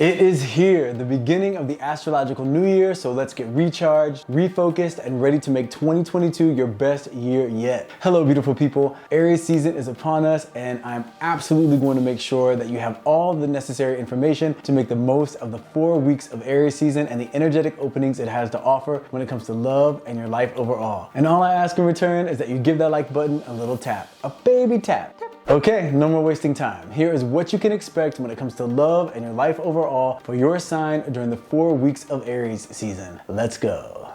It is here, the beginning of the astrological new year, so let's get recharged, refocused, and ready to make 2022 your best year yet. Hello, beautiful people. Aries season is upon us, and I'm absolutely going to make sure that you have all the necessary information to make the most of the 4 weeks of Aries season and the energetic openings it has to offer when it comes to love and your life overall. And all I ask in return is that you give that like button a little tap, a baby tap. Okay, no more wasting time. Here is what you can expect when it comes to love and your life overall for your sign during the 4 weeks of Aries season. Let's go.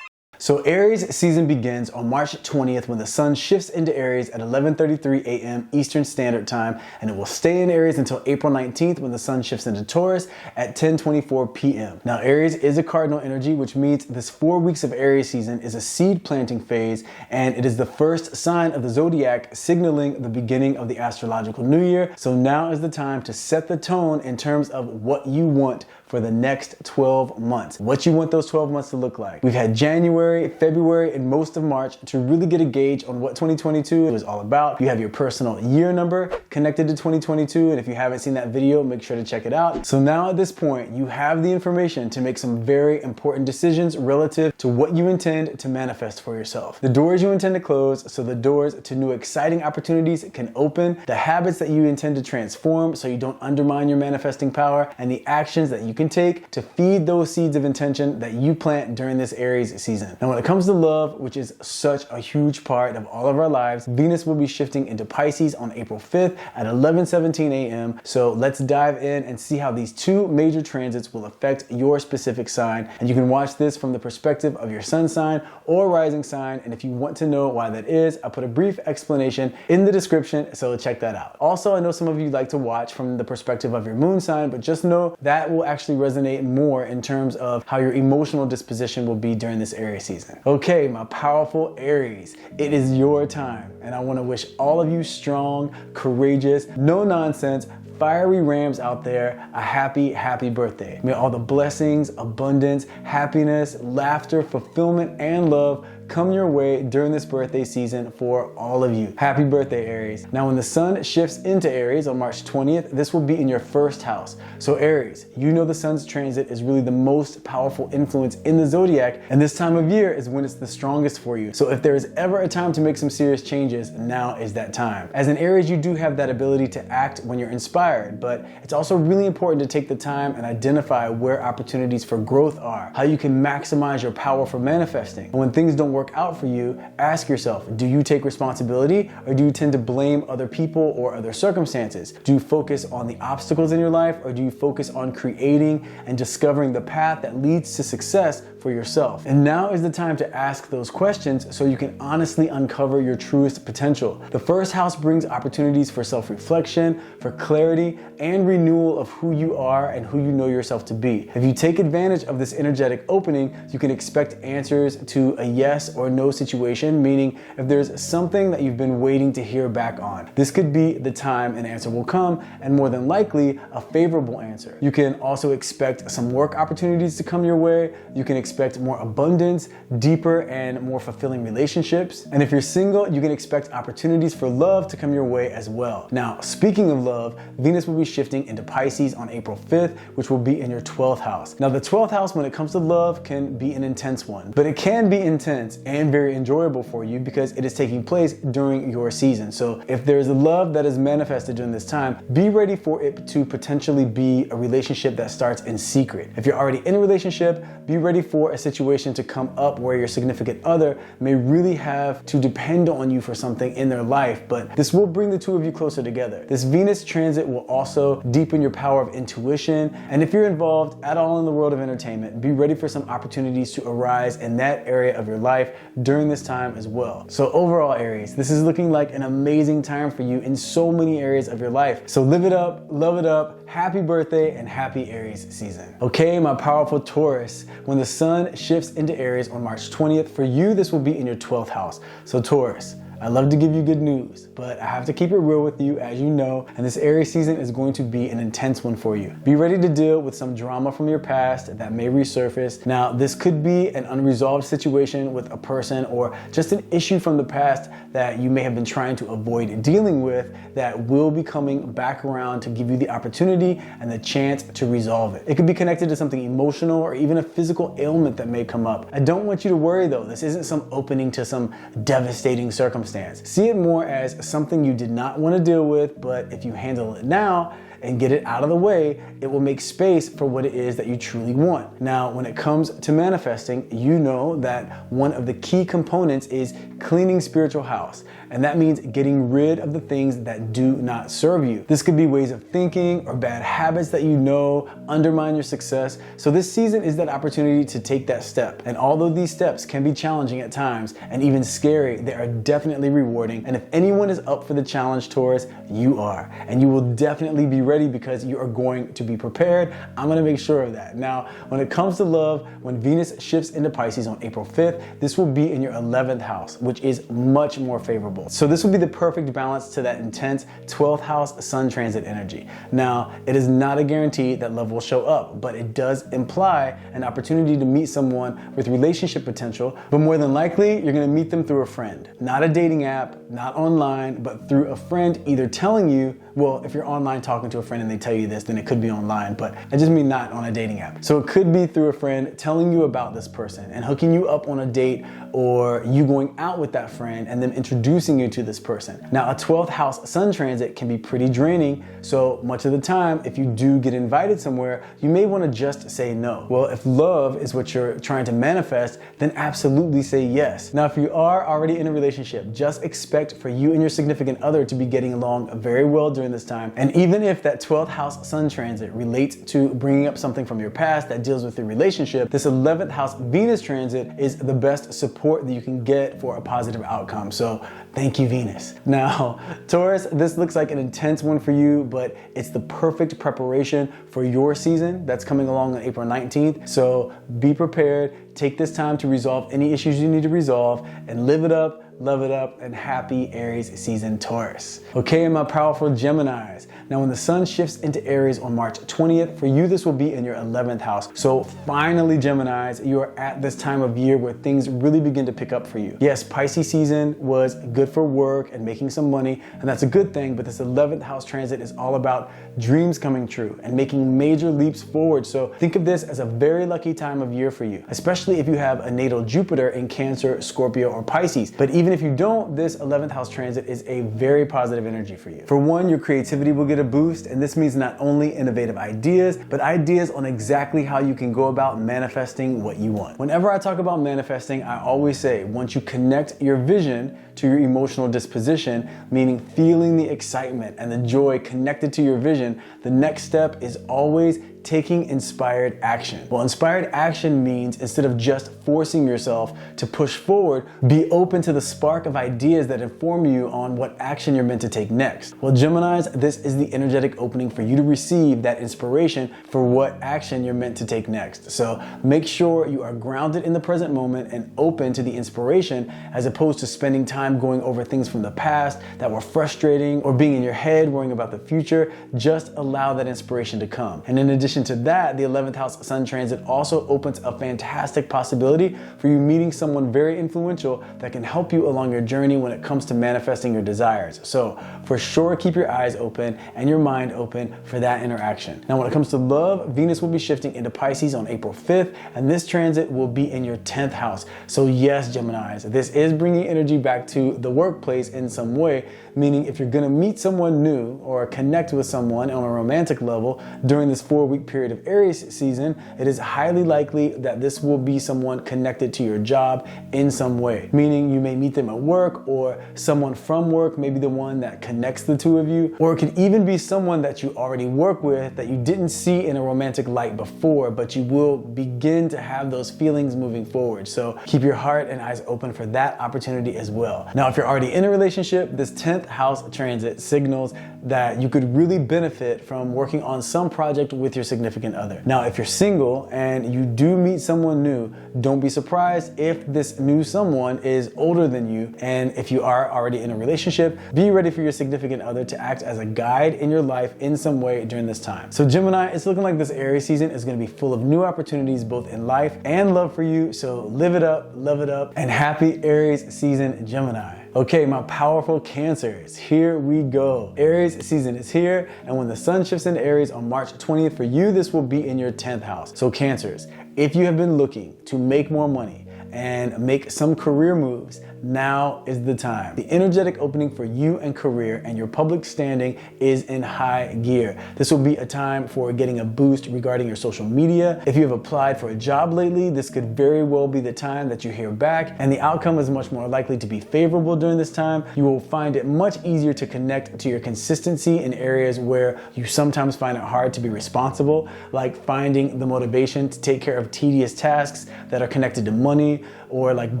So Aries season begins on March 20th when the sun shifts into Aries at 11:33 a.m. Eastern Standard Time, and it will stay in Aries until April 19th when the sun shifts into Taurus at 10:24 p.m. Now Aries is a cardinal energy, which means this 4 weeks of Aries season is a seed planting phase, and it is the first sign of the zodiac, signaling the beginning of the astrological new year. So now is the time to set the tone in terms of what you want for the next 12 months. What you want those 12 months to look like. We've had January, February, and most of March to really get a gauge on what 2022 is all about. You have your personal year number connected to 2022, and if you haven't seen that video, make sure to check it out. So now at this point, you have the information to make some very important decisions relative to what you intend to manifest for yourself. The doors you intend to close, so the doors to new exciting opportunities can open, the habits that you intend to transform so you don't undermine your manifesting power, and the actions that you can take to feed those seeds of intention that you plant during this Aries season. Now, when it comes to love, which is such a huge part of all of our lives, Venus will be shifting into Pisces on April 5th at 11:17 a.m. So let's dive in and see how these two major transits will affect your specific sign. And you can watch this from the perspective of your sun sign or rising sign. And if you want to know why that is, I put a brief explanation in the description, so check that out. Also, I know some of you like to watch from the perspective of your moon sign, but just know that will actually resonate more in terms of how your emotional disposition will be during this Aries season. Okay, my powerful Aries, it is your time, and I want to wish all of you strong, courageous, no nonsense, fiery rams out there a happy birthday. May all the blessings, abundance, happiness, laughter, fulfillment, and love come your way during this birthday season for all of you. Happy birthday, Aries. Now, when the sun shifts into Aries on March 20th, this will be in your first house. So Aries, you know the sun's transit is really the most powerful influence in the zodiac, and this time of year is when it's the strongest for you. So if there is ever a time to make some serious changes, now is that time. As an Aries, you do have that ability to act when you're inspired, but it's also really important to take the time and identify where opportunities for growth are, how you can maximize your power for manifesting. And when things don't work out for you, ask yourself, do you take responsibility, or do you tend to blame other people or other circumstances? Do you focus on the obstacles in your life, or do you focus on creating and discovering the path that leads to success for yourself? And now is the time to ask those questions so you can honestly uncover your truest potential. The first house brings opportunities for self-reflection, for clarity, and renewal of who you are and who you know yourself to be. If you take advantage of this energetic opening, you can expect answers to a yes or no situation, meaning if there's something that you've been waiting to hear back on, this could be the time an answer will come, and more than likely a favorable answer. You can also expect some work opportunities to come your way. You can expect more abundance, deeper and more fulfilling relationships. And if you're single, you can expect opportunities for love to come your way as well. Now, speaking of love, Venus will be shifting into Pisces on April 5th, which will be in your 12th house. Now, the 12th house when it comes to love can be an intense one, but it can be intense and very enjoyable for you because it is taking place during your season. So if there's a love that is manifested during this time, be ready for it to potentially be a relationship that starts in secret. If you're already in a relationship, be ready for a situation to come up where your significant other may really have to depend on you for something in their life, but this will bring the two of you closer together. This Venus transit will also deepen your power of intuition, and if you're involved at all in the world of entertainment, be ready for some opportunities to arise in that area of your life during this time as well. So overall, Aries, this is looking like an amazing time for you in so many areas of your life. So live it up, love it up, happy birthday, and happy Aries season. Okay, my powerful Taurus, when the sun shifts into Aries on March 20th, for you, this will be in your 12th house. So Taurus, I love to give you good news, but I have to keep it real with you, as you know, and this Aries season is going to be an intense one for you. Be ready to deal with some drama from your past that may resurface. Now, this could be an unresolved situation with a person or just an issue from the past that you may have been trying to avoid dealing with that will be coming back around to give you the opportunity and the chance to resolve it. It could be connected to something emotional or even a physical ailment that may come up. I don't want you to worry though. This isn't some opening to some devastating circumstance. See it more as something you did not want to deal with, but if you handle it now and get it out of the way, it will make space for what it is that you truly want. Now, when it comes to manifesting, you know that one of the key components is cleaning spiritual house. And that means getting rid of the things that do not serve you. This could be ways of thinking or bad habits that you know undermine your success. So this season is that opportunity to take that step. And although these steps can be challenging at times and even scary, they are definitely rewarding. And if anyone is up for the challenge, Taurus, you are. And you will definitely be ready because you are going to be prepared. I'm gonna make sure of that. Now, when it comes to love, when Venus shifts into Pisces on April 5th, this will be in your 11th house, which is much more favorable. So this will be the perfect balance to that intense 12th house sun transit energy. Now, it is not a guarantee that love will show up, but it does imply an opportunity to meet someone with relationship potential, but more than likely, you're gonna meet them through a friend. Not a dating app, not online, but through a friend either telling you, well, if you're online talking to a friend and they tell you this, then it could be online, but I just mean not on a dating app. So it could be through a friend telling you about this person and hooking you up on a date, or you going out with that friend and then introducing you to this person. Now, a 12th house sun transit can be pretty draining, so much of the time, if you do get invited somewhere, you may want to just say no. Well, if love is what you're trying to manifest, then absolutely say yes. Now, if you are already in a relationship, just expect for you and your significant other to be getting along very well during this time. And even if that 12th house sun transit relates to bringing up something from your past that deals with your relationship, this 11th house Venus transit is the best support that you can get for a positive outcome. So thank you, Venus. Now, Taurus, this looks like an intense one for you, but it's the perfect preparation for your season that's coming along on April 19th. So be prepared, take this time to resolve any issues you need to resolve, and live it up, love it up, and happy Aries season, Taurus. Okay, my powerful Geminis. Now, when the sun shifts into Aries on March 20th, for you, this will be in your 11th house. So finally, Geminis, you are at this time of year where things really begin to pick up for you. Yes, Pisces season was good for work and making some money, and that's a good thing, but this 11th house transit is all about dreams coming true and making major leaps forward. So think of this as a very lucky time of year for you, especially if you have a natal Jupiter in Cancer, Scorpio, or Pisces. But even if you don't, this 11th house transit is a very positive energy for you. For one, your creativity will get a boost, and this means not only innovative ideas, but ideas on exactly how you can go about manifesting what you want. Whenever I talk about manifesting, I always say, once you connect your vision to your emotional disposition, meaning feeling the excitement and the joy connected to your vision, the next step is always taking inspired action. Well, inspired action means instead of just forcing yourself to push forward, be open to the spark of ideas that inform you on what action you're meant to take next. Well, Geminis, this is the energetic opening for you to receive that inspiration for what action you're meant to take next. So make sure you are grounded in the present moment and open to the inspiration, as opposed to spending time going over things from the past that were frustrating or being in your head worrying about the future. Just allow that inspiration to come. And in addition to that, the 11th house sun transit also opens a fantastic possibility for you meeting someone very influential that can help you along your journey when it comes to manifesting your desires. So for sure, keep your eyes open and your mind open for that interaction. Now, when it comes to love, Venus will be shifting into Pisces on April 5th, and this transit will be in your 10th house. So yes, Geminis, this is bringing energy back to the workplace in some way, meaning if you're gonna meet someone new or connect with someone on a romantic level during this 4-week period of Aries season, it is highly likely that this will be someone connected to your job in some way, meaning you may meet them at work, or someone from work may be the one that connects the two of you, or it could even be someone that you already work with that you didn't see in a romantic light before, but you will begin to have those feelings moving forward. So keep your heart and eyes open for that opportunity as well. Now, if you're already in a relationship, this 10th house transit signals that you could really benefit from working on some project with your significant other. Now, if you're single and you do meet someone new, don't be surprised if this new someone is older than you. And if you are already in a relationship, be ready for your significant other to act as a guide in your life in some way during this time. So Gemini, it's looking like this Aries season is going to be full of new opportunities both in life and love for you. So live it up, love it up, and happy Aries season, Gemini. Okay, my powerful Cancers, here we go. Aries season is here, and when the sun shifts into Aries on March 20th for you, this will be in your 10th house. So Cancers, if you have been looking to make more money and make some career moves, now is the time. The energetic opening for you and career and your public standing is in high gear. This will be a time for getting a boost regarding your social media. If you have applied for a job lately, this could very well be the time that you hear back, and the outcome is much more likely to be favorable during this time. You will find it much easier to connect to your consistency in areas where you sometimes find it hard to be responsible, like finding the motivation to take care of tedious tasks that are connected to money, or like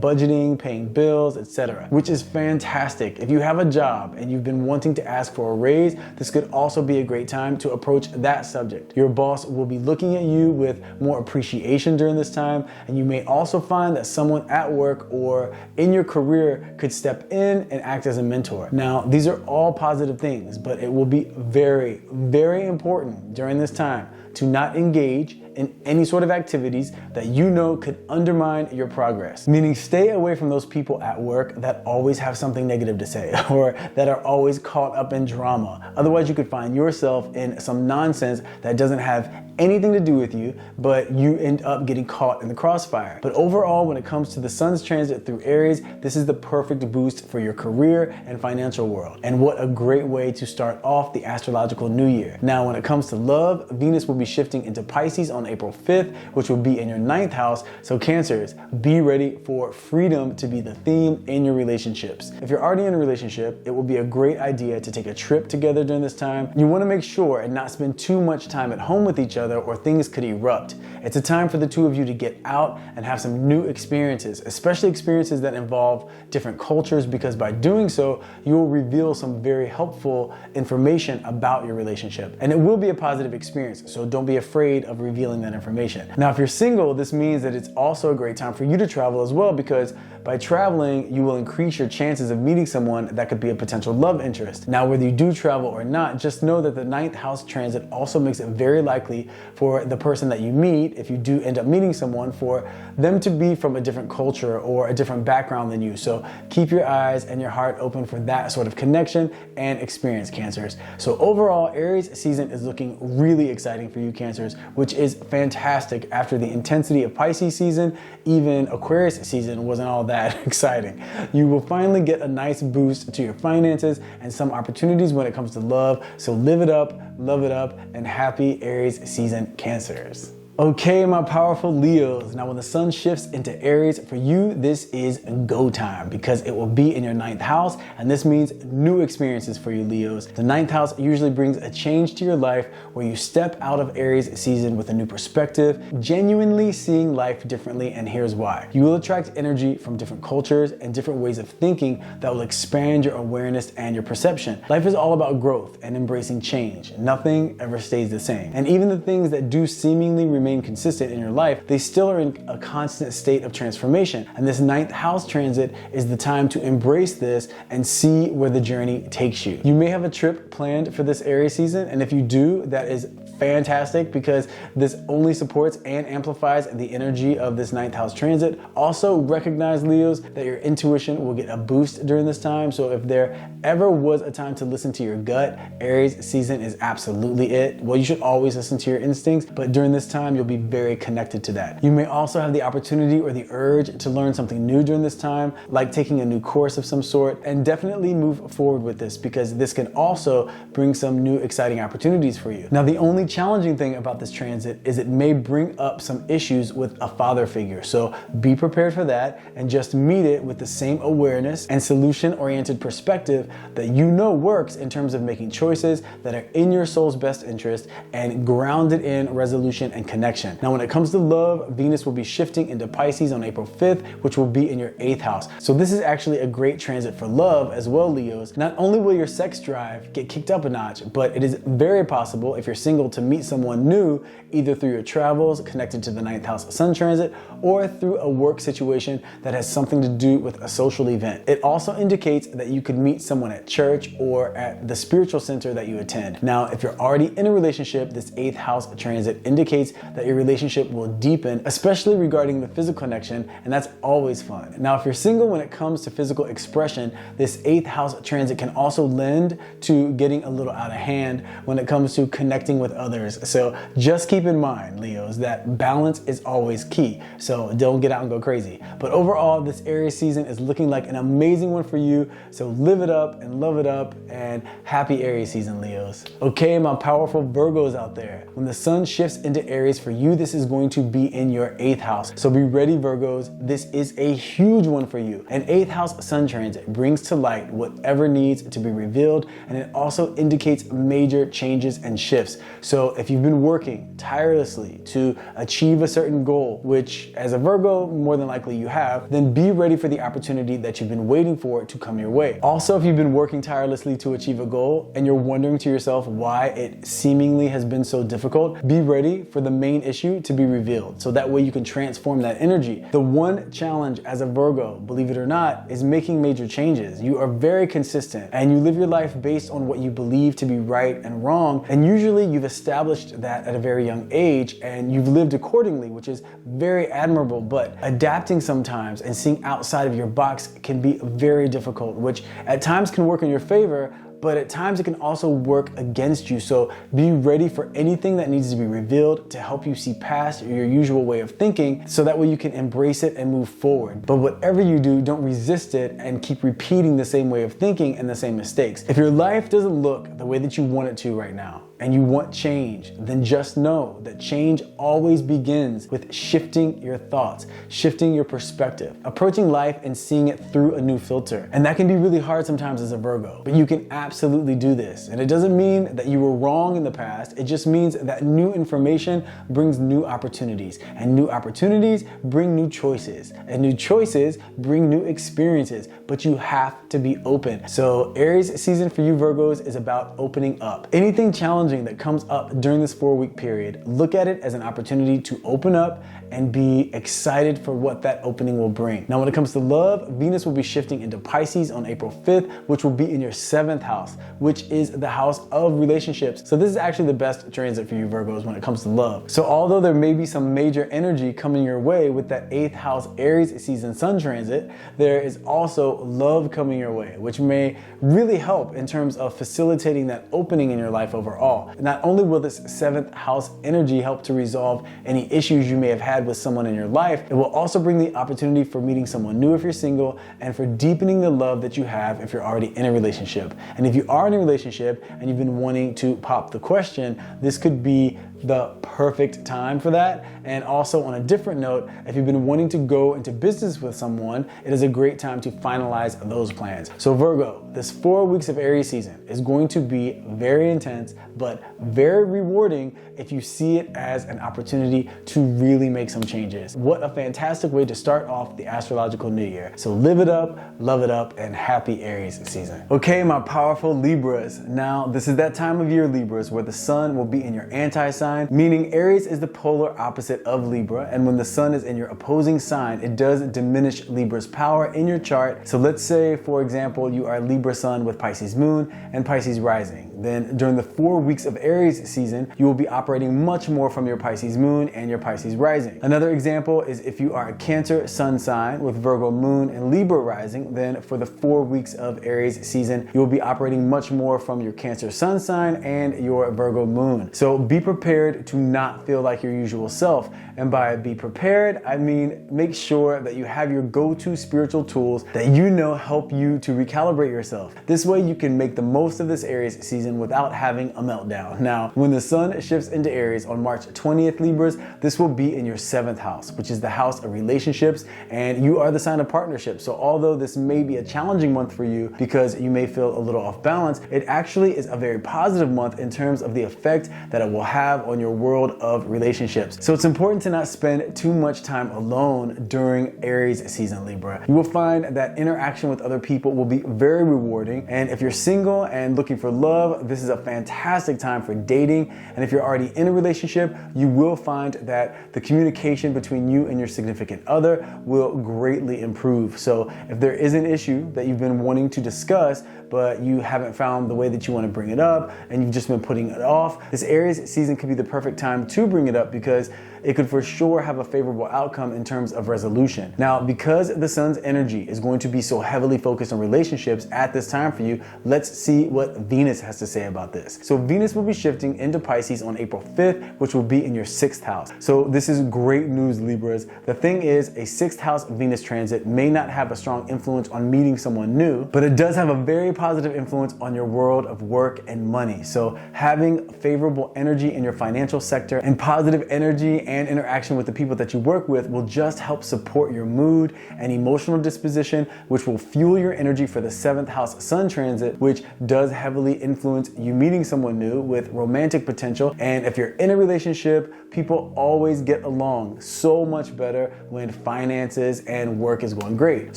budgeting, paying bills, etc., which is fantastic. If you have a job and you've been wanting to ask for a raise, this could also be a great time to approach that subject. Your boss will be looking at you with more appreciation during this time, and you may also find that someone at work or in your career could step in and act as a mentor. Now, these are all positive things, but it will be very, very important during this time to not engage in any sort of activities that you know could undermine your progress. Meaning stay away from those people at work that always have something negative to say or that are always caught up in drama. Otherwise, you could find yourself in some nonsense that doesn't have anything to do with you, but you end up getting caught in the crossfire. But overall, when it comes to the sun's transit through Aries, this is the perfect boost for your career and financial world. And what a great way to start off the astrological new year. Now, when it comes to love, Venus will be shifting into Pisces on April 5th, which will be in your 9th house. So Cancers, be ready for freedom to be the theme in your relationships. If you're already in a relationship, it will be a great idea to take a trip together during this time. You want to make sure and not spend too much time at home with each other, or things could erupt. It's a time for the two of you to get out and have some new experiences, especially experiences that involve different cultures, because by doing so, you will reveal some very helpful information about your relationship. And it will be a positive experience, so don't be afraid of revealing that information. Now, if you're single, this means that it's also a great time for you to travel as well, because by traveling, you will increase your chances of meeting someone that could be a potential love interest. Now, whether you do travel or not, just know that the 9th house transit also makes it very likely for the person that you meet, if you do end up meeting someone, for them to be from a different culture or a different background than you. So keep your eyes and your heart open for that sort of connection and experience, Cancers. So overall, Aries season is looking really exciting for you, Cancers, which is fantastic after the intensity of Pisces season. Even Aquarius season wasn't all that exciting. You will finally get a nice boost to your finances and some opportunities when it comes to love. So live it up, love it up, and happy Aries season, Cancers. Okay, my powerful Leos. Now, when the sun shifts into Aries, for you, this is go time, because it will be in your 9th house, and this means new experiences for you, Leos. The 9th house usually brings a change to your life where you step out of Aries season with a new perspective, genuinely seeing life differently, and here's why. You will attract energy from different cultures and different ways of thinking that will expand your awareness and your perception. Life is all about growth and embracing change. Nothing ever stays the same. And even the things that do seemingly remain consistent in your life, they still are in a constant state of transformation. And this 9th house transit is the time to embrace this and see where the journey takes you. You may have a trip planned for this Aries season, and if you do, that is fantastic, because this only supports and amplifies the energy of this 9th house transit. Also, recognize, Leos, that your intuition will get a boost during this time. So if there ever was a time to listen to your gut, Aries season is absolutely it. Well, you should always listen to your instincts, but during this time, you'll be very connected to that. You may also have the opportunity or the urge to learn something new during this time, like taking a new course of some sort, and definitely move forward with this, because this can also bring some new exciting opportunities for you. Now, the only challenging thing about this transit is it may bring up some issues with a father figure. So be prepared for that and just meet it with the same awareness and solution-oriented perspective that you know works in terms of making choices that are in your soul's best interest and grounded in resolution and connection. Now, when it comes to love, Venus will be shifting into Pisces on April 5th, which will be in your 8th house. So this is actually a great transit for love as well, Leos. Not only will your sex drive get kicked up a notch, but it is very possible, if you're single, to to meet someone new, either through your travels connected to the 9th house sun transit or through a work situation that has something to do with a social event. It also indicates that you could meet someone at church or at the spiritual center that you attend. Now, if you're already in a relationship, this 8th house transit indicates that your relationship will deepen, especially regarding the physical connection, and that's always fun. Now, if you're single, when it comes to physical expression, this 8th house transit can also lend to getting a little out of hand when it comes to connecting with others. So just keep in mind, Leos, that balance is always key. So don't get out and go crazy. But overall, this Aries season is looking like an amazing one for you. So live it up and love it up, and happy Aries season, Leos. Okay, my powerful Virgos out there. When the sun shifts into Aries for you, this is going to be in your 8th house. So be ready, Virgos. This is a huge one for you. An 8th house sun transit brings to light whatever needs to be revealed, and it also indicates major changes and shifts. So if you've been working tirelessly to achieve a certain goal, which as a Virgo, more than likely you have, then be ready for the opportunity that you've been waiting for to come your way. Also, if you've been working tirelessly to achieve a goal and you're wondering to yourself why it seemingly has been so difficult, be ready for the main issue to be revealed. So that way you can transform that energy. The one challenge as a Virgo, believe it or not, is making major changes. You are very consistent and you live your life based on what you believe to be right and wrong. And usually you've established that at a very young age and you've lived accordingly, which is very admirable. But adapting sometimes and seeing outside of your box can be very difficult, which at times can work in your favor, but at times it can also work against you. So be ready for anything that needs to be revealed to help you see past your usual way of thinking, so that way you can embrace it and move forward. But whatever you do, don't resist it and keep repeating the same way of thinking and the same mistakes. If your life doesn't look the way that you want it to right now, and you want change, then just know that change always begins with shifting your thoughts, shifting your perspective, approaching life and seeing it through a new filter. And that can be really hard sometimes as a Virgo, but you can absolutely do this. And it doesn't mean that you were wrong in the past. It just means that new information brings new opportunities, and new opportunities bring new choices, and new choices bring new experiences, but you have to be open. So Aries season for you Virgos is about opening up. Anything challenging that comes up during this 4-week period, look at it as an opportunity to open up and be excited for what that opening will bring. Now, when it comes to love, Venus will be shifting into Pisces on April 5th, which will be in your 7th house, which is the house of relationships. So this is actually the best transit for you Virgos when it comes to love. So although there may be some major energy coming your way with that 8th house Aries season sun transit, there is also love coming your way, which may really help in terms of facilitating that opening in your life overall. Not only will this 7th house energy help to resolve any issues you may have had with someone in your life, it will also bring the opportunity for meeting someone new if you're single, and for deepening the love that you have if you're already in a relationship. And if you are in a relationship and you've been wanting to pop the question, this could be the perfect time for that. And also, on a different note, if you've been wanting to go into business with someone, it is a great time to finalize those plans. So Virgo, this 4 weeks of Aries season is going to be very intense, but very rewarding if you see it as an opportunity to really make some changes. What a fantastic way to start off the Astrological New Year. So live it up, love it up, and happy Aries season. Okay, my powerful Libras. Now, this is that time of year, Libras, where the sun will be in your anti-sign, meaning Aries is the polar opposite of Libra, and when the sun is in your opposing sign, it does diminish Libra's power in your chart. So let's say, for example, you are Libra sun with Pisces moon and Pisces rising. Then during the 4 weeks of Aries season, you will be operating much more from your Pisces moon and your Pisces rising. Another example is if you are a Cancer sun sign with Virgo moon and Libra rising, then for the 4 weeks of Aries season, you will be operating much more from your Cancer sun sign and your Virgo moon. So be prepared to not feel like your usual self. And by be prepared, I mean make sure that you have your go-to spiritual tools that you know help you to recalibrate yourself. This way you can make the most of this Aries season without having a meltdown. Now, when the sun shifts into Aries on March 20th, Libras, this will be in your 7th house, which is the house of relationships, and you are the sign of partnership. So although this may be a challenging month for you because you may feel a little off balance, it actually is a very positive month in terms of the effect that it will have on your world of relationships. So it's important to not spend too much time alone during Aries season, Libra. You will find that interaction with other people will be very rewarding. And if you're single and looking for love, this is a fantastic time for dating. And if you're already in a relationship, you will find that the communication between you and your significant other will greatly improve. So if there is an issue that you've been wanting to discuss, but you haven't found the way that you want to bring it up and you've just been putting it off, this Aries season could be the perfect time to bring it up because it could for sure have a favorable outcome in terms of resolution. Now, because the sun's energy is going to be so heavily focused on relationships at this time for you, let's see what Venus has to say about this. So Venus will be shifting into Pisces on April 5th, which will be in your 6th house. So this is great news, Libras. The thing is, a 6th house Venus transit may not have a strong influence on meeting someone new, but it does have a very positive influence on your world of work and money. So having favorable energy in your financial sector and positive energy and interaction with the people that you work with will just help support your mood and emotional disposition, which will fuel your energy for the 7th house sun transit, which does heavily influence you meeting someone new with romantic potential. And if you're in a relationship, people always get along so much better when finances and work is going great.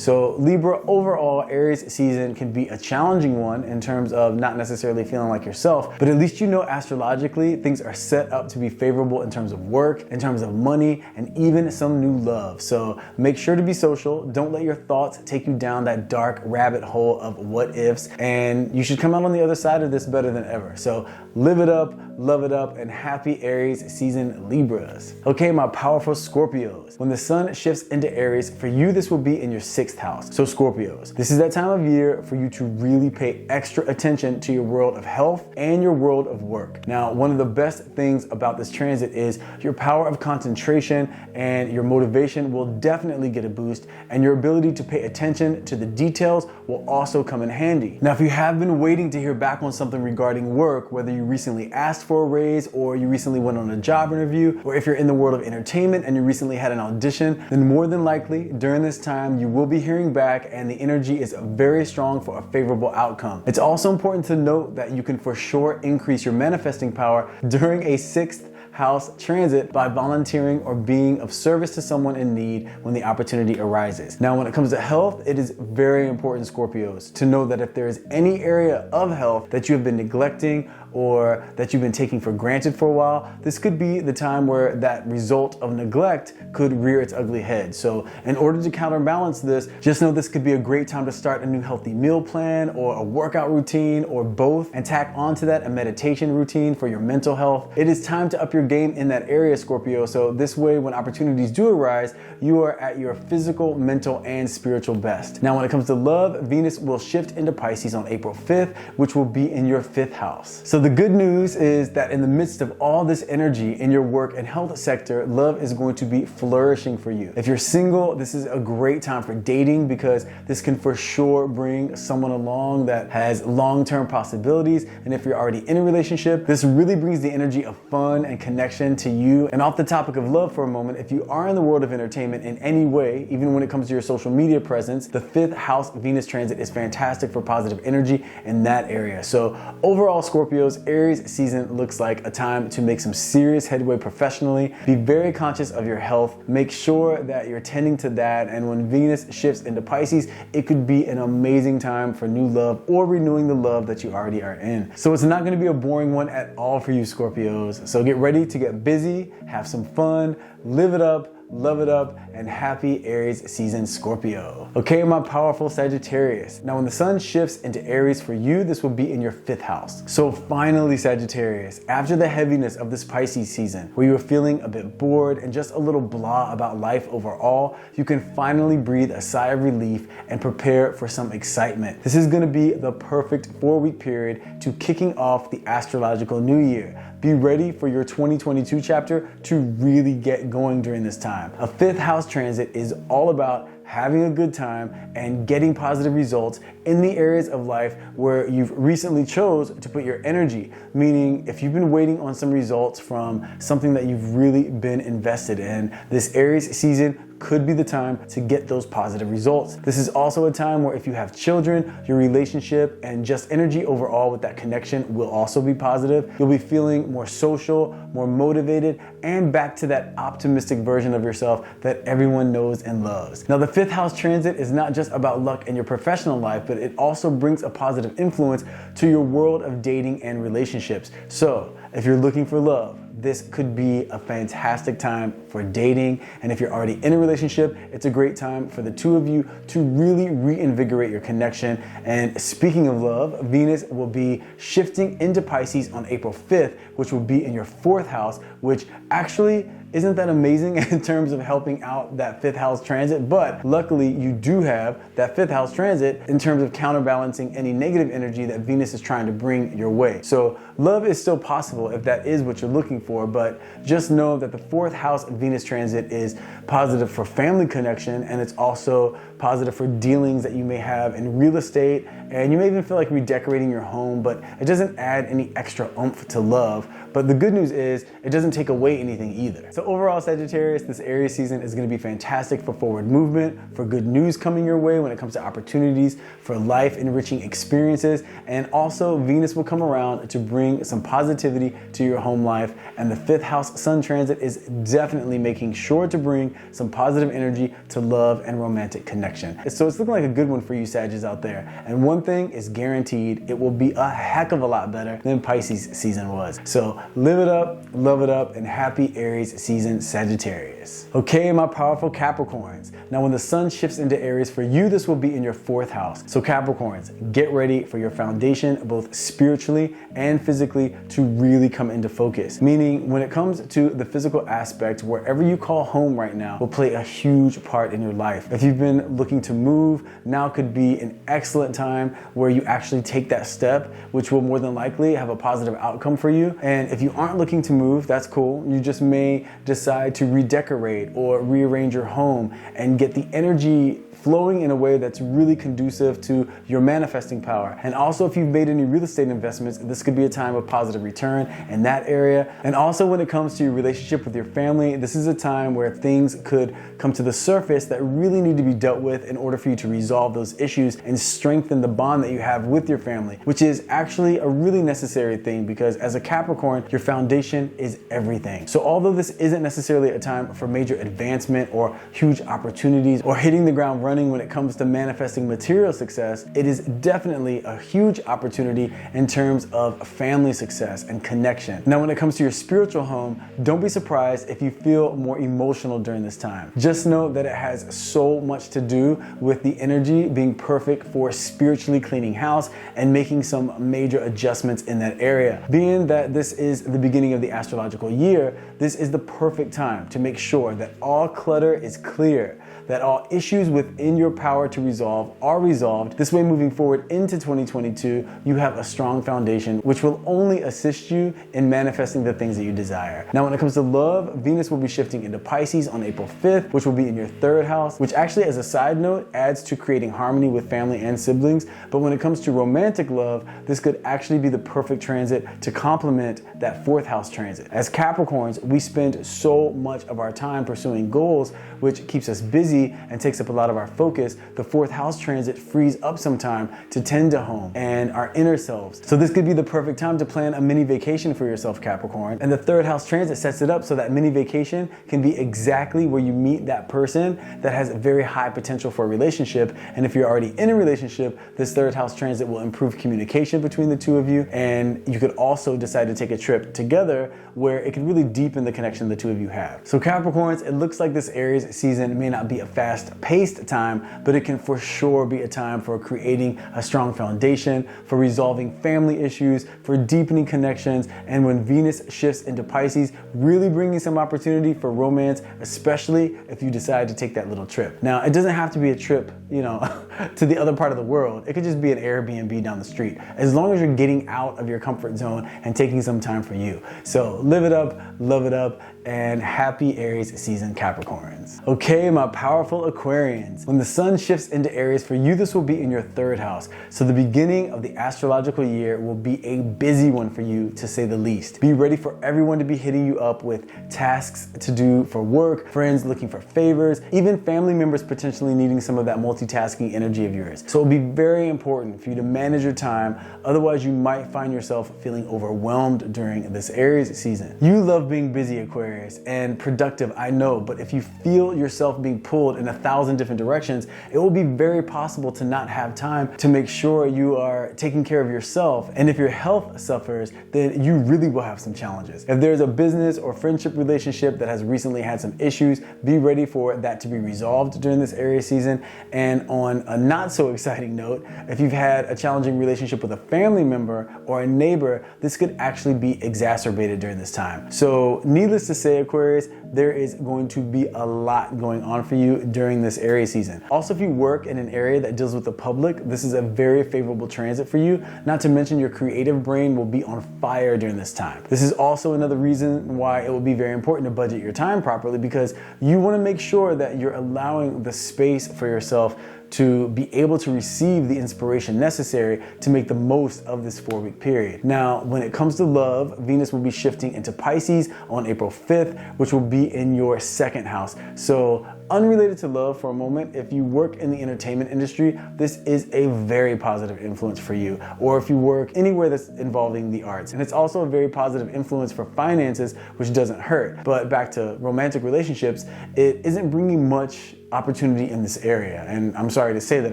So Libra, overall, Aries season can be a challenging one in terms of not necessarily feeling like yourself, but at least you know astrologically things are set up to be favorable in terms of work, in terms of money, and even some new love. So make sure to be social. Don't let your thoughts take you down that dark rabbit hole of what ifs, and you should come out on the other side of this better than ever. So live it up, love it up, and happy Aries season, Libras. Okay, my powerful Scorpios. When the sun shifts into Aries, for you, this will be in your 6th house. So Scorpios, this is that time of year for you to really pay extra attention to your world of health and your world of work. Now, one of the best things about this transit is your power of concentration and your motivation will definitely get a boost, and your ability to pay attention to the details will also come in handy. Now, if you have been waiting to hear back on something regarding work, whether you recently asked for a raise or you recently went on a job interview, or if you're in the world of entertainment and you recently had an audition, then more than likely during this time you will be hearing back, and the energy is very strong for a favorable outcome. It's also important to note that you can for sure increase your manifesting power during a 6th house transit by volunteering or being of service to someone in need when the opportunity arises. Now, when it comes to health, it is very important, Scorpios, to know that if there is any area of health that you have been neglecting or that you've been taking for granted for a while, this could be the time where that result of neglect could rear its ugly head. So in order to counterbalance this, just know this could be a great time to start a new healthy meal plan or a workout routine or both, and tack onto that a meditation routine for your mental health. It is time to up your game in that area, Scorpio, so this way when opportunities do arise, you are at your physical, mental, and spiritual best. Now, when it comes to love, Venus will shift into Pisces on April 5th, which will be in your 5th house. So the good news is that in the midst of all this energy in your work and health sector, love is going to be flourishing for you. If you're single, this is a great time for dating because this can for sure bring someone along that has long-term possibilities. And if you're already in a relationship, this really brings the energy of fun and connection to you. And off the topic of love for a moment, if you are in the world of entertainment in any way, even when it comes to your social media presence, the 5th house Venus transit is fantastic for positive energy in that area. So overall, Scorpios, Aries season looks like a time to make some serious headway professionally. Be very conscious of your health. Make sure that you're tending to that. And when Venus shifts into Pisces, it could be an amazing time for new love or renewing the love that you already are in. So it's not going to be a boring one at all for you, Scorpios. So get ready to get busy, have some fun, live it up, love it up, and happy Aries season, Scorpio. Okay, my powerful Sagittarius. Now, when the sun shifts into Aries for you, this will be in your 5th house. So finally, Sagittarius, after the heaviness of this Pisces season, where you were feeling a bit bored and just a little blah about life overall, you can finally breathe a sigh of relief and prepare for some excitement. This is gonna be the perfect 4-week period to kicking off the Astrological New Year. Be ready for your 2022 chapter to really get going during this time. A 5th house transit is all about having a good time and getting positive results in the areas of life where you've recently chose to put your energy. Meaning, if you've been waiting on some results from something that you've really been invested in, this Aries season could be the time to get those positive results. This is also a time where if you have children, your relationship and just energy overall with that connection will also be positive. You'll be feeling more social, more motivated, and back to that optimistic version of yourself that everyone knows and loves. Now, the 5th house transit is not just about luck in your professional life, but it also brings a positive influence to your world of dating and relationships. So if you're looking for love, this could be a fantastic time for dating. And if you're already in a relationship, it's a great time for the two of you to really reinvigorate your connection. And speaking of love, Venus will be shifting into Pisces on April 5th, which will be in your 4th house, which actually isn't that amazing in terms of helping out that 5th house transit, but luckily you do have that 5th house transit in terms of counterbalancing any negative energy that Venus is trying to bring your way. So love is still possible if that is what you're looking for, but just know that the 4th house Venus transit is positive for family connection, and it's also positive for dealings that you may have in real estate, and you may even feel like redecorating your home, but it doesn't add any extra oomph to love. But the good news is it doesn't take away anything either. So overall, Sagittarius, this Aries season is going to be fantastic for forward movement, for good news coming your way when it comes to opportunities, for life enriching experiences, and also Venus will come around to bring some positivity to your home life. And the 5th house Sun transit is definitely making sure to bring some positive energy to love and romantic connection. So it's looking like a good one for you Sagittarius out there. And one thing is guaranteed, it will be a heck of a lot better than Pisces season was. So live it up, love it up, and happy Aries season, Sagittarius. Okay, my powerful Capricorns. Now when the sun shifts into Aries, for you, this will be in your 4th house. So Capricorns, get ready for your foundation, both spiritually and physically, to really come into focus. Meaning when it comes to the physical aspect, wherever you call home right now will play a huge part in your life. If you've been looking to move, now could be an excellent time where you actually take that step, which will more than likely have a positive outcome for you. And if you aren't looking to move, that's cool. You just may decide to redecorate or rearrange your home and get the energy flowing in a way that's really conducive to your manifesting power. And also if you've made any real estate investments, this could be a time of positive return in that area. And also when it comes to your relationship with your family, this is a time where things could come to the surface that really need to be dealt with in order for you to resolve those issues and strengthen the bond that you have with your family, which is actually a really necessary thing because as a Capricorn, your foundation is everything. So although this isn't necessarily a time for major advancement or huge opportunities or hitting the ground running when it comes to manifesting material success, it is definitely a huge opportunity in terms of family success and connection. Now, when it comes to your spiritual home, don't be surprised if you feel more emotional during this time. Just know that it has so much to do with the energy being perfect for spiritually cleaning house and making some major adjustments in that area. Being that this is the beginning of the astrological year, this is the perfect time to make sure that all clutter is clear, that all issues within your power to resolve are resolved. This way, moving forward into 2022, you have a strong foundation, which will only assist you in manifesting the things that you desire. Now, when it comes to love, Venus will be shifting into Pisces on April 5th, which will be in your 3rd house, which actually, as a side note, adds to creating harmony with family and siblings. But when it comes to romantic love, this could actually be the perfect transit to complement that 4th house transit. As Capricorns, we spend so much of our time pursuing goals, which keeps us busy and takes up a lot of our focus. The 4th house transit frees up some time to tend to home and our inner selves. So this could be the perfect time to plan a mini vacation for yourself, Capricorn. And the 3rd house transit sets it up so that mini vacation can be exactly where you meet that person that has very high potential for a relationship. And if you're already in a relationship, this 3rd house transit will improve communication between the two of you. And you could also decide to take a trip together where it could really deepen the connection the two of you have. So Capricorns, it looks like this Aries season may not be a fast-paced time, but it can for sure be a time for creating a strong foundation, for resolving family issues, for deepening connections, and when Venus shifts into Pisces, really bringing some opportunity for romance, especially if you decide to take that little trip. Now, it doesn't have to be a trip, to the other part of the world. It could just be an Airbnb down the street, as long as you're getting out of your comfort zone and taking some time for you. So live it up, love it up, and happy Aries season, Capricorns. Okay, my powerful Aquarians. When the sun shifts into Aries, for you this will be in your 3rd house. So the beginning of the astrological year will be a busy one for you, to say the least. Be ready for everyone to be hitting you up with tasks to do for work, friends looking for favors, even family members potentially needing some of that multitasking energy of yours. So it'll be very important for you to manage your time, otherwise you might find yourself feeling overwhelmed during this Aries season. You love being busy, Aquarius, and productive, I know, but if you feel yourself being pulled in 1,000 different directions, it will be very possible to not have time to make sure you are taking care of yourself. And if your health suffers, then you really will have some challenges. If there's a business or friendship relationship that has recently had some issues, be ready for that to be resolved during this Aries season. And on a not so exciting note, if you've had a challenging relationship with a family member or a neighbor, this could actually be exacerbated during this time. So needless to say, Aquarius, there is going to be a lot going on for you during this Aries season. Also, if you work in an area that deals with the public, this is a very favorable transit for you. Not to mention your creative brain will be on fire during this time. This is also another reason why it will be very important to budget your time properly, because you want to make sure that you're allowing the space for yourself to be able to receive the inspiration necessary to make the most of this 4-week period. Now, when it comes to love, Venus will be shifting into Pisces on April 5th, which will be in your 2nd house. So unrelated to love for a moment, if you work in the entertainment industry, this is a very positive influence for you. Or if you work anywhere that's involving the arts. And it's also a very positive influence for finances, which doesn't hurt. But back to romantic relationships, it isn't bringing much opportunity in this area. And I'm sorry to say that,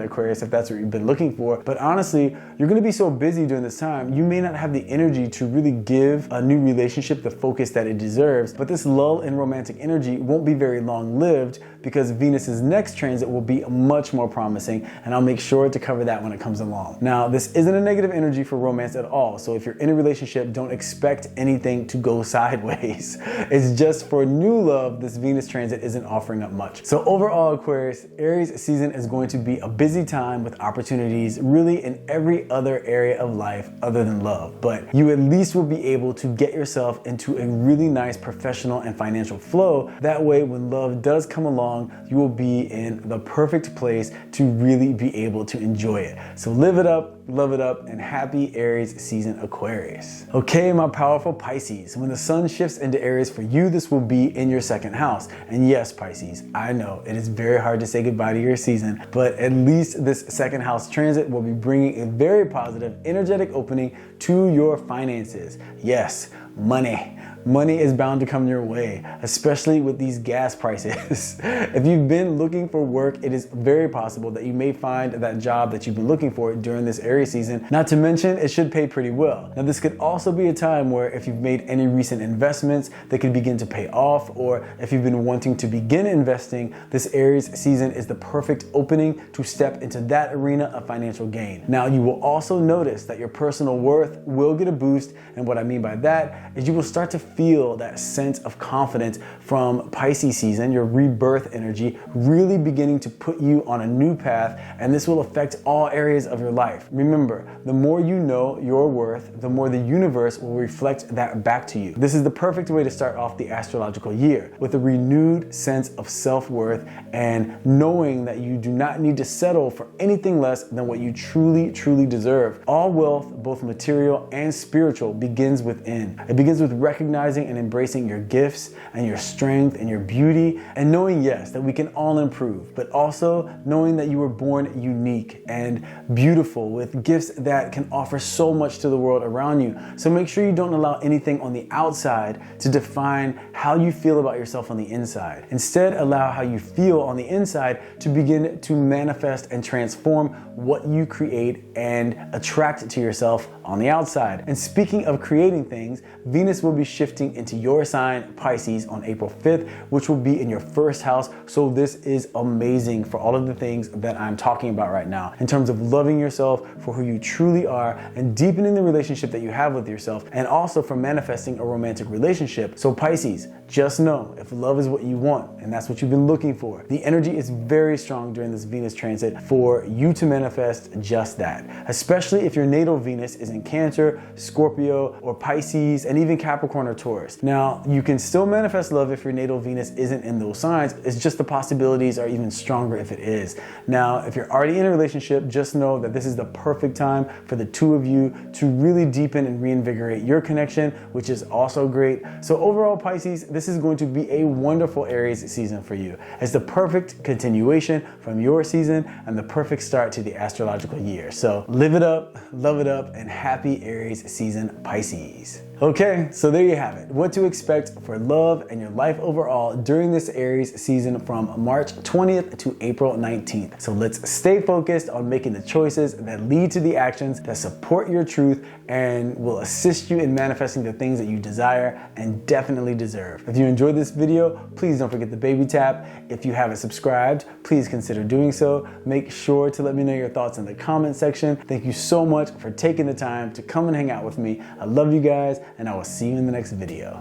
Aquarius, if that's what you've been looking for. But honestly, you're going to be so busy during this time, you may not have the energy to really give a new relationship the focus that it deserves. But this lull in romantic energy won't be very long-lived, because Venus's next transit will be much more promising, and I'll make sure to cover that when it comes along. Now, this isn't a negative energy for romance at all, so if you're in a relationship, don't expect anything to go sideways. It's just for new love, this Venus transit isn't offering up much. So overall, Aquarius, Aries season is going to be a busy time with opportunities really in every other area of life other than love, but you at least will be able to get yourself into a really nice professional and financial flow. That way, when love does come along, you will be in the perfect place to really be able to enjoy it. So live it up, love it up, and happy Aries season, Aquarius. Okay, my powerful Pisces. When the sun shifts into Aries for you, this will be in your 2nd house. And yes, Pisces, I know it is very hard to say goodbye to your season, but at least this 2nd house transit will be bringing a very positive, energetic opening to your finances. Yes, money. Money is bound to come your way, especially with these gas prices. If you've been looking for work, it is very possible that you may find that job that you've been looking for during this Aries season. Not to mention, it should pay pretty well. Now, this could also be a time where if you've made any recent investments, they could begin to pay off, or if you've been wanting to begin investing, this Aries season is the perfect opening to step into that arena of financial gain. Now, you will also notice that your personal worth will get a boost, and what I mean by that is you will start to feel that sense of confidence from Pisces season, your rebirth energy really beginning to put you on a new path, and this will affect all areas of your life. Remember, the more you know your worth, the more the universe will reflect that back to you. This is the perfect way to start off the astrological year, with a renewed sense of self-worth and knowing that you do not need to settle for anything less than what you truly, truly deserve. All wealth, both material and spiritual, begins within. It begins with recognizing and embracing your gifts and your strength and your beauty, and knowing, yes, that we can all improve, but also knowing that you were born unique and beautiful with gifts that can offer so much to the world around you. So make sure you don't allow anything on the outside to define how you feel about yourself on the inside. Instead, allow how you feel on the inside to begin to manifest and transform what you create and attract to yourself on the outside. And speaking of creating things, Venus will be shifting into your sign, Pisces, on April 5th, which will be in your 1st house. So this is amazing for all of the things that I'm talking about right now, in terms of loving yourself for who you truly are and deepening the relationship that you have with yourself, and also for manifesting a romantic relationship. So Pisces, just know, if love is what you want and that's what you've been looking for, the energy is very strong during this Venus transit for you to manifest just that, especially if your natal Venus is in Cancer, Scorpio, or Pisces, and even Capricorn or Taurus. Now, you can still manifest love if your natal Venus isn't in those signs. It's just the possibilities are even stronger if it is. Now, if you're already in a relationship, just know that this is the perfect time for the two of you to really deepen and reinvigorate your connection, which is also great. So overall, Pisces, this is going to be a wonderful Aries season for you. It's the perfect continuation from your season and the perfect start to the astrological year. So live it up, love it up, and happy Aries season, Pisces. Okay, so there you have it. What to expect for love and your life overall during this Aries season from March 20th to April 19th. So let's stay focused on making the choices that lead to the actions that support your truth and will assist you in manifesting the things that you desire and definitely deserve. If you enjoyed this video, please don't forget the baby tap. If you haven't subscribed, please consider doing so. Make sure to let me know your thoughts in the comment section. Thank you so much for taking the time to come and hang out with me. I love you guys, and I will see you in the next video.